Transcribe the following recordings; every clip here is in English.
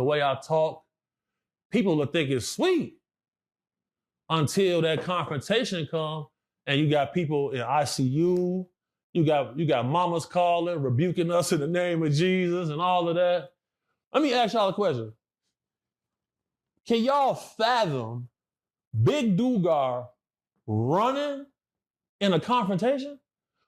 the way I talk, people will think it's sweet until that confrontation comes and you got people in ICU, you got mamas calling, rebuking us in the name of Jesus and all of that. Let me ask y'all a question. Can y'all fathom Big Dugar running in a confrontation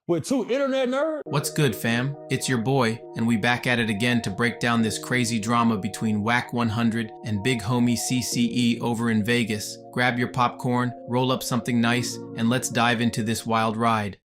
with two internet nerds? What's good, fam? It's your boy, and we back at it again to break down this crazy drama between Wack 100 and big homie CCE over in Vegas. Grab your popcorn, roll up something nice, and let's dive into this wild ride.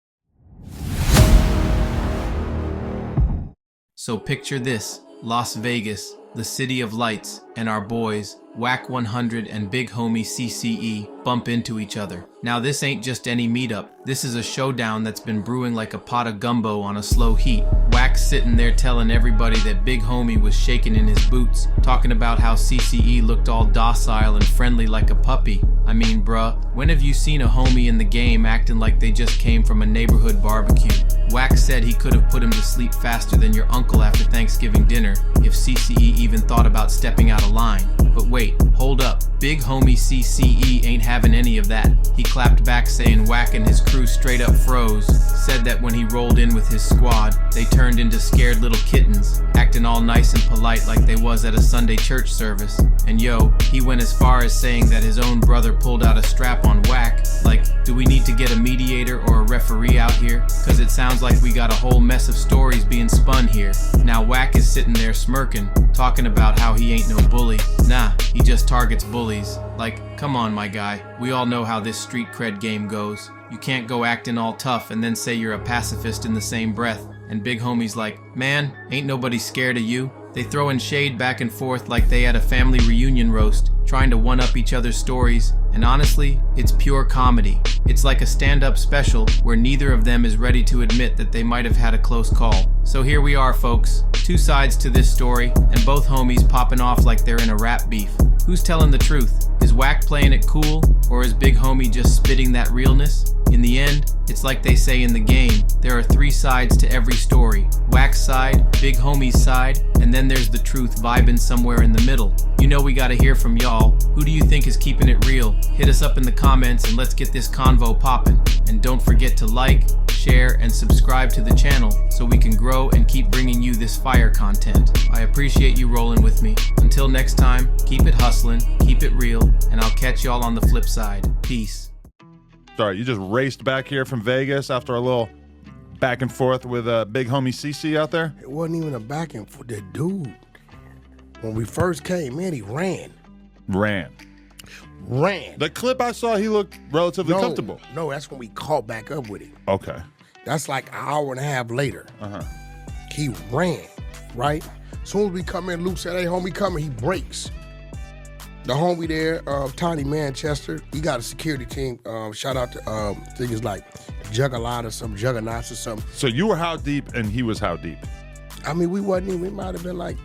So picture this, Las Vegas, the city of lights, and our boys, Wack 100 and big homie CCE, bump into each other. Now this ain't just any meetup, this is a showdown that's been brewing like a pot of gumbo on a slow heat. Wack's sitting there telling everybody that big homie was shaking in his boots, talking about how CCE looked all docile and friendly like a puppy. I mean, bruh, when have you seen a homie in the game acting like they just came from a neighborhood barbecue? Wack said he could have put him to sleep faster than your uncle after Thanksgiving dinner if CCE even thought about stepping out of line. But wait, hold up. Big homie CCE ain't having any of that. He clapped back saying Wack and his crew straight up froze, said that when he rolled in with his squad, they turned into scared little kittens, acting all nice and polite like they was at a Sunday church service. And yo, he went as far as saying that his own brother pulled out a strap on Wack. Like, do we need to get a mediator or a referee out here? Cause it sounds like we got a whole mess of stories being spun here. Now Wack is sitting there smirking, talking about how he ain't no bully. Nah, he just targets bullies. Like, come on my guy, we all know how this street cred game goes. You can't go acting all tough and then say you're a pacifist in the same breath. And big homie's like, man, ain't nobody scared of you. They throwing shade back and forth like they had a family reunion roast, trying to one-up each other's stories, and honestly, it's pure comedy. It's like a stand-up special where neither of them is ready to admit that they might have had a close call. So here we are, folks, two sides to this story, and both homies popping off like they're in a rap beef. Who's telling the truth? Is Wack playing it cool, or is big homie just spitting that realness? In the end, it's like they say in the game, there are three sides to every story. Wack's side, big homie's side, and then there's the truth vibing somewhere in the middle. You know we gotta hear from y'all. Who do you think is keeping it real? Hit us up in the comments and let's get this convo poppin'. And don't forget to like, share, and subscribe to the channel so we can grow and keep bringing you this fire content. I appreciate you rolling with me. Until next time, keep it hustlin', keep it real, and I'll catch y'all on the flip side. Peace. Sorry, you just raced back here from Vegas after a little back and forth with big homie CC out there? It wasn't even a back and forth. The dude, when we first came in, he ran. Ran. The clip I saw, he looked relatively comfortable. No, that's when we caught back up with him. Okay. That's like an hour and a half later. He ran, right? As soon as we come in, Luke said, hey, homie, coming, he breaks. The homie there, Tony Manchester, he got a security team. Shout out to things like Juggernaut or some Juggernauts or something. So you were how deep and he was how deep? I mean, we wasn't even, we might have been like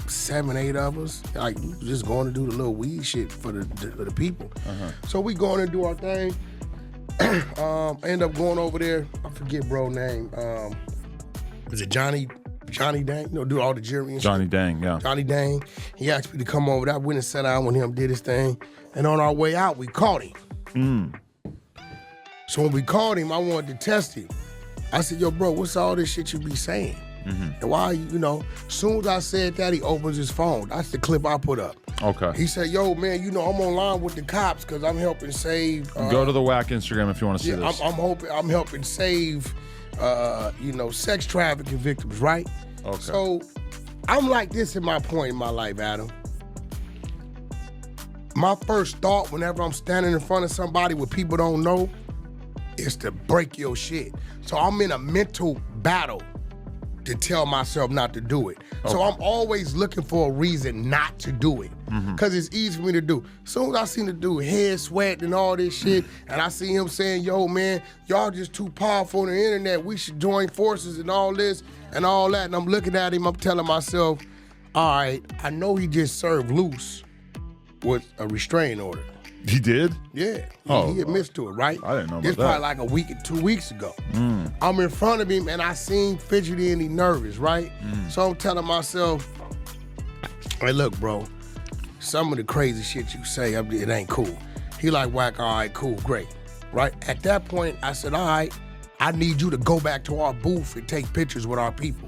7, 8 of us. Like, we was just going to do the little weed shit for the people. So we going and do our thing. End up going over there. I forget bro name. Was it Johnny Dang? You know, do all the jury and Johnny shit. Dang, yeah. Johnny Dang. He asked me to come over there. I went and sat down with him, did his thing. And on our way out, we caught him. So when we caught him, I wanted to test him. I said, yo, bro, what's all this shit you be saying? And why, you know, as soon as I said that, he opens his phone. That's the clip I put up. Okay. He said, yo, man, you know, I'm online with the cops because I'm helping save. Go to the Wack Instagram if you want to see this. I'm helping save, you know, sex trafficking victims, right? Okay. So I'm like this at my point in my life, Adam. My first thought whenever I'm standing in front of somebody where people don't know is to break your shit. So I'm in a mental battle to tell myself not to do it. So I'm always looking for a reason not to do it. Cause it's easy for me to do. As soon as I seen the dude head sweat and all this shit, and I see him saying, yo man, y'all just too powerful on the internet, we should join forces and all this and all that. And I'm looking at him, I'm telling myself, all right, I know he just served loose with a restraining order. He did? Yeah, Oh, he admits to it, right? I didn't know about This that. probably like a week or 2 weeks ago. I'm in front of him and I seen fidgety and he nervous, right? So I'm telling myself, Hey, look, bro. Some of the crazy shit you say, it ain't cool. He like, Wack, all right, cool, great. Right? At that point, I said, all right, I need you to go back to our booth and take pictures with our people.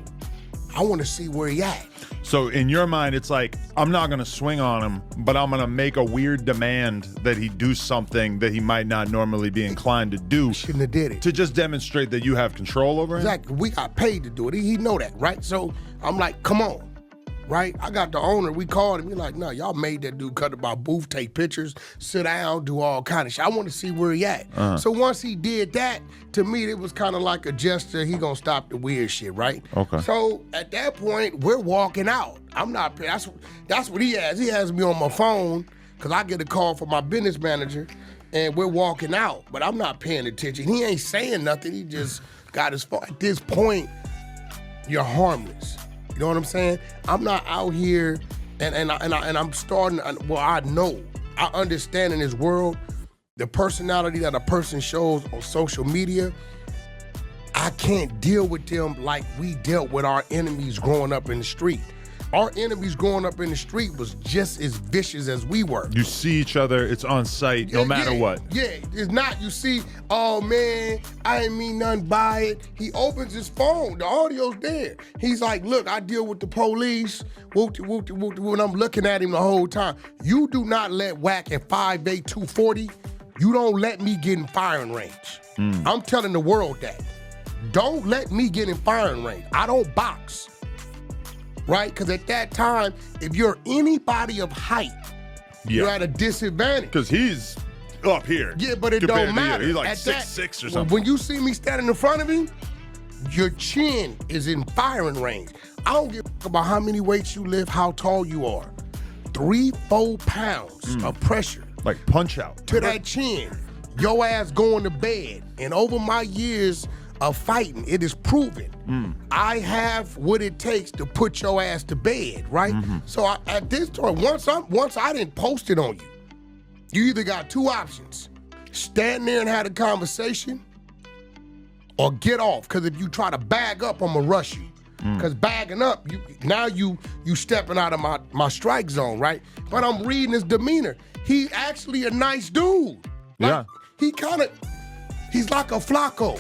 I want to see where he at. So in your mind, it's like, I'm not going to swing on him, but I'm going to make a weird demand that he do something that he might not normally be inclined to do. Shouldn't have did it. To just demonstrate that you have control over him? Exactly. We got paid to do it. He know that, right? So I'm like, come on. Right? I got the owner. We called him. He like, no, y'all made that dude cut up our booth, take pictures, sit down, do all kind of shit. I want to see where he at. So once he did that, to me, it was kind of like a gesture. He gonna stop the weird shit, right? Okay. So at that point, we're walking out. I'm not. That's what he has. He has me on my phone because I get a call from my business manager, and we're walking out. But I'm not paying attention. He ain't saying nothing. He just got his phone. At this point, you're harmless. You know what I'm saying? I'm not out here, and I'm starting. Well, I know, I understand in this world, the personality that a person shows on social media. I can't deal with them like we dealt with our enemies growing up in the street. Our enemies growing up in the street was just as vicious as we were. You see each other, it's on sight, no matter what. Yeah, it's not, you see, oh man, I ain't mean nothing by it. He opens his phone, the audio's there. He's like, look, I deal with the police, when I'm looking at him the whole time. You do not let Wack at 5'8", 240, you don't let me get in firing range. I'm telling the world that. Don't let me get in firing range. I don't box. Right? Because at that time, if you're anybody of height, you're at a disadvantage. Because he's up here. Yeah, but it compared don't to you. matter. He's like At 6'6" or something. When you see me standing in front of him, your chin is in firing range. I don't give a fuck about how many weights you lift, how tall you are. 3-4 pounds of pressure. Like punch out. To that chin, your ass going to bed. And over my years of fighting, it is proven I have what it takes to put your ass to bed, right? So at this point, once I didn't post it on you, you either got two options: stand there and have a conversation, or get off. Because if you try to bag up, I'm gonna rush you. Because bagging up, you stepping out of my strike zone, right? But I'm reading his demeanor. He actually a nice dude. Like, Yeah. he's like a Flacco.